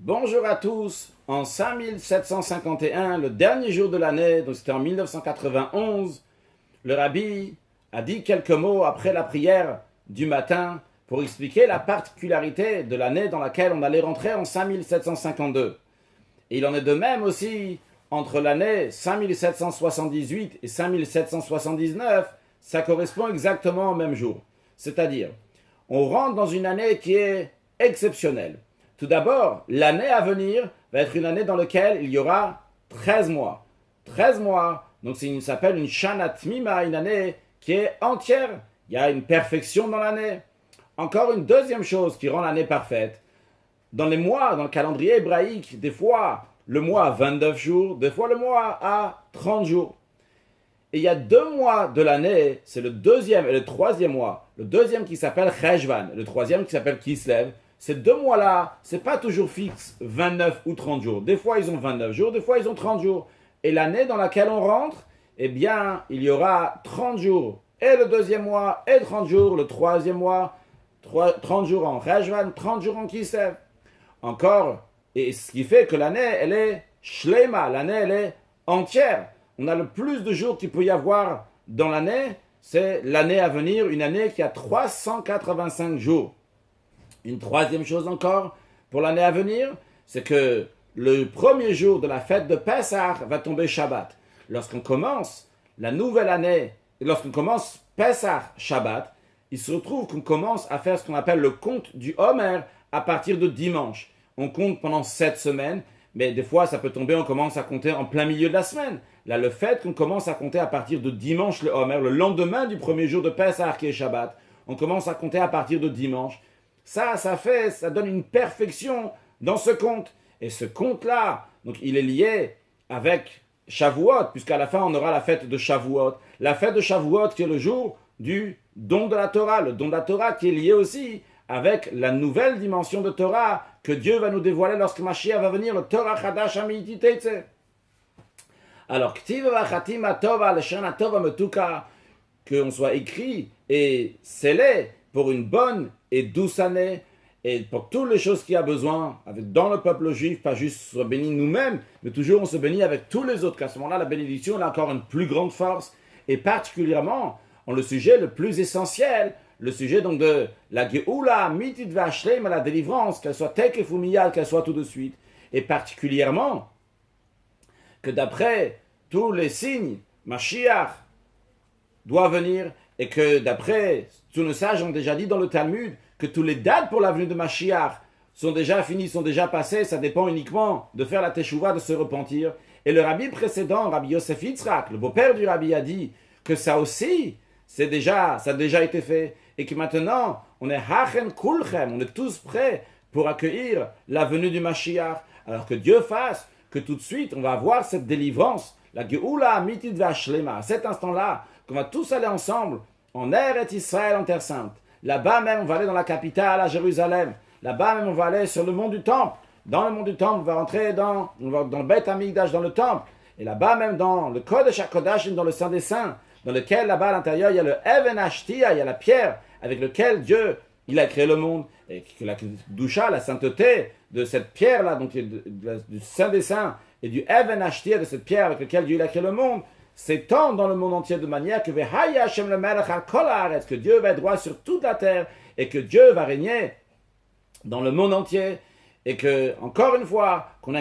Bonjour à tous. En 5751, le dernier jour de l'année, donc c'était en 1991, le rabbi a dit quelques mots après la prière du matin pour expliquer la particularité de l'année dans laquelle on allait rentrer en 5752. Et il en est de même aussi entre l'année 5778 et 5779, ça correspond exactement au même jour. C'est-à-dire, on rentre dans une année qui est exceptionnelle. Tout d'abord, l'année à venir va être une année dans laquelle il y aura 13 mois. 13 mois, donc ça s'appelle une Shana Tmima, une année qui est entière. Il y a une perfection dans l'année. Encore une deuxième chose qui rend l'année parfaite. Dans les mois, dans le calendrier hébraïque, des fois le mois a 29 jours, des fois le mois a 30 jours. Et il y a 2 mois de l'année, c'est le deuxième et le troisième mois. Le deuxième qui s'appelle Cheshvan, le troisième qui s'appelle Kislev. Ces 2 mois-là, c'est pas toujours fixe, 29 ou 30 jours. Des fois, ils ont 29 jours, des fois, ils ont 30 jours. Et l'année dans laquelle on rentre, eh bien, il y aura 30 jours. Et le deuxième mois, et 30 jours. Le troisième mois, 30 jours en Cheshvan, 30 jours en Kislev. Encore, et ce qui fait que l'année, elle est shlema, l'année, elle est entière. On a le plus de jours qu'il peut y avoir dans l'année, c'est l'année à venir, une année qui a 385 jours. Une troisième chose encore pour l'année à venir, c'est que le premier jour de la fête de Pessah va tomber Shabbat. Lorsqu'on commence la nouvelle année, lorsqu'on commence Pessah Shabbat, il se retrouve qu'on commence à faire ce qu'on appelle le compte du Homer à partir de dimanche. On compte pendant 7 semaines, mais des fois ça peut tomber, on commence à compter en plein milieu de la semaine. Là, le fait qu'on commence à compter à partir de dimanche le Homer, le lendemain du premier jour de Pessah qui est Shabbat, on commence à compter à partir de dimanche. Ça donne une perfection dans ce compte. Et ce compte-là, donc il est lié avec Shavuot, puisqu'à la fin on aura la fête de Shavuot. La fête de Shavuot qui est le jour du don de la Torah. Le don de la Torah qui est lié aussi avec la nouvelle dimension de Torah que Dieu va nous dévoiler lorsque Mashiach va venir, le Torah Chadash Amiti Teitze. Alors, K'tiva Chatima Tova, le Shana Tova Metuka, qu'on soit écrit et scellé pour une bonne et douce année, et pour toutes les choses qu'il y a besoin, dans le peuple juif, pas juste se bénir nous-mêmes, mais toujours on se bénit avec tous les autres. Qu'à ce moment-là, la bénédiction a encore une plus grande force, et particulièrement en le sujet le plus essentiel, le sujet donc de la Geoula, Mitit Vashleim, la délivrance, qu'elle soit Tekef ou Miyad, qu'elle soit tout de suite, et particulièrement que d'après tous les signes, Mashiach doit venir, et que d'après tous nos sages ont déjà dit dans le Talmud que tous les dates pour la venue de Mashiach sont déjà finies, sont déjà passées, ça dépend uniquement de faire la teshuva, de se repentir. Et le rabbi précédent, Rabbi Yosef Yitzhak, le beau-père du rabbi, a dit que ça aussi, ça a déjà été fait, et que maintenant, on est hachen kulchem, on est tous prêts pour accueillir la venue du Mashiach. Alors que Dieu fasse que tout de suite, on va avoir cette délivrance, la Geoula Amitid Vashlema, à cet instant-là, qu'on va tous aller ensemble en Eretz Israël, en Terre Sainte. Là-bas même, on va aller dans la capitale, à Jérusalem. Là-bas même, on va aller sur le mont du Temple. Dans le mont du Temple, on va rentrer dans le Beth Amikdash, dans le Temple. Et là-bas même, dans le Kodesh HaKodashim, dans le Saint des Saints, dans lequel, là-bas, à l'intérieur, il y a le Even Ashtia, il y a la pierre avec laquelle Dieu, il a créé le monde. Et que la Doucha, la sainteté de cette pierre-là, donc du Saint des Saints, et du Even Ashtia, de cette pierre avec laquelle Dieu il a créé le monde, s'étend dans le monde entier de manière que que Dieu va être roi sur toute la terre et que Dieu va régner dans le monde entier et que, encore une fois, qu'on a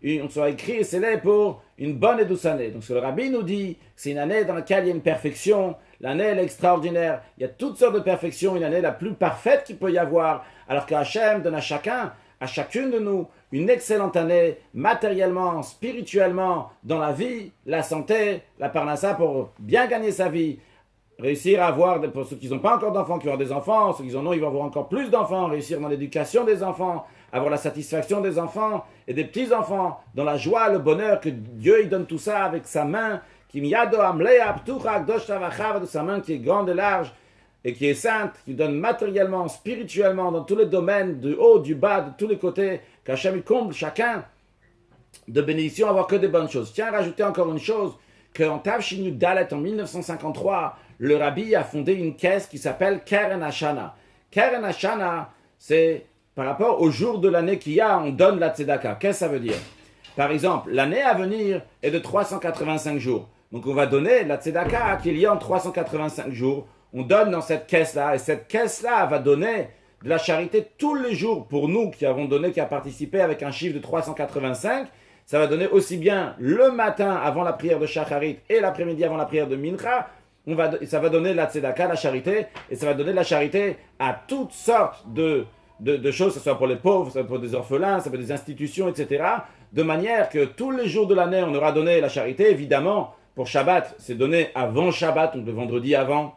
on soit écrit et scellé pour une bonne et douce année. Donc ce que le rabbi nous dit, c'est une année dans laquelle il y a une perfection, l'année elle est extraordinaire, il y a toutes sortes de perfections, une année la plus parfaite qu'il peut y avoir, alors qu'Hachem donne à chacune de nous, une excellente année, matériellement, spirituellement, dans la vie, la santé, la parnassa pour bien gagner sa vie, réussir à avoir, pour ceux qui n'ont pas encore d'enfants, qui ont des enfants, ceux qui en ont, ils vont avoir encore plus d'enfants, réussir dans l'éducation des enfants, avoir la satisfaction des enfants et des petits-enfants, dans la joie, le bonheur, que Dieu il donne tout ça avec sa main, de sa main qui est grande et large, et qui est sainte, qui donne matériellement, spirituellement, dans tous les domaines, du haut, du bas, de tous les côtés, qu'Hachem comble chacun de bénédictions, avoir que des bonnes choses. Tiens, rajouter encore une chose, qu'en Tavshinu Dalet, en 1953, le rabbi a fondé une caisse qui s'appelle Keren Hashana. Keren Hashana, c'est par rapport au jour de l'année qu'il y a, on donne la tzedaka. Qu'est-ce que ça veut dire? Par exemple, l'année à venir est de 385 jours. Donc on va donner la tzedaka qu'il y a en 385 jours. On donne dans cette caisse-là, et cette caisse-là va donner de la charité tous les jours pour nous qui avons donné, qui a participé avec un chiffre de 385. Ça va donner aussi bien le matin avant la prière de Shacharit et l'après-midi avant la prière de Mincha. Ça va donner la tzedaka, la charité, et ça va donner la charité à toutes sortes de choses, que ce soit pour les pauvres, ça peut pour des orphelins, ça peut des institutions, etc. De manière que tous les jours de l'année, on aura donné la charité. Évidemment, pour Shabbat, c'est donné avant Shabbat, donc le vendredi avant.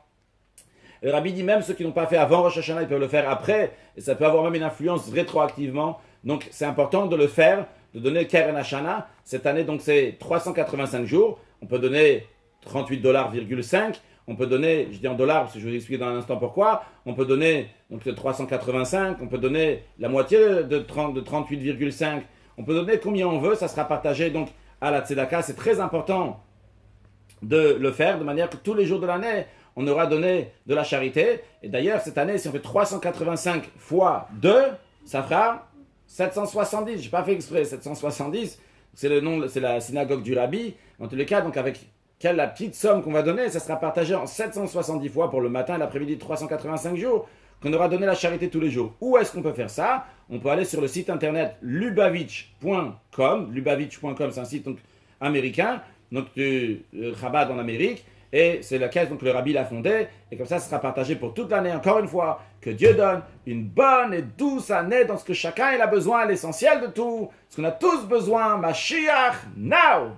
Le Rabbi dit même ceux qui n'ont pas fait avant Rosh Hashanah, ils peuvent le faire après, et ça peut avoir même une influence rétroactivement. Donc c'est important de le faire, de donner le Keren Hashanah. Cette année, donc c'est 385 jours. On peut donner 38,5 $. On peut donner, je dis en dollars parce que je vais vous expliquer dans un instant pourquoi. On peut donner donc 385, on peut donner la moitié de 38,5. On peut donner combien on veut, ça sera partagé donc à la tzedaka. C'est très important de le faire de manière que tous les jours de l'année, on aura donné de la charité. Et d'ailleurs, cette année, si on fait 385 fois 2, ça fera 770. Je n'ai pas fait exprès, 770. C'est le nom, c'est la synagogue du Rabbi. En tous les cas, donc avec la petite somme qu'on va donner, ça sera partagé en 770 fois pour le matin et l'après-midi de 385 jours, qu'on aura donné la charité tous les jours. Où est-ce qu'on peut faire ça? On peut aller sur le site internet lubavitch.com. Lubavitch.com, c'est un site donc, américain, donc du Chabad en Amérique. Et c'est la caisse donc le Rabbi l'a fondée, et comme ça sera partagé pour toute l'année. Encore une fois, que Dieu donne une bonne et douce année dans ce que chacun il a besoin, l'essentiel de tout, ce qu'on a tous besoin. Mashiach now!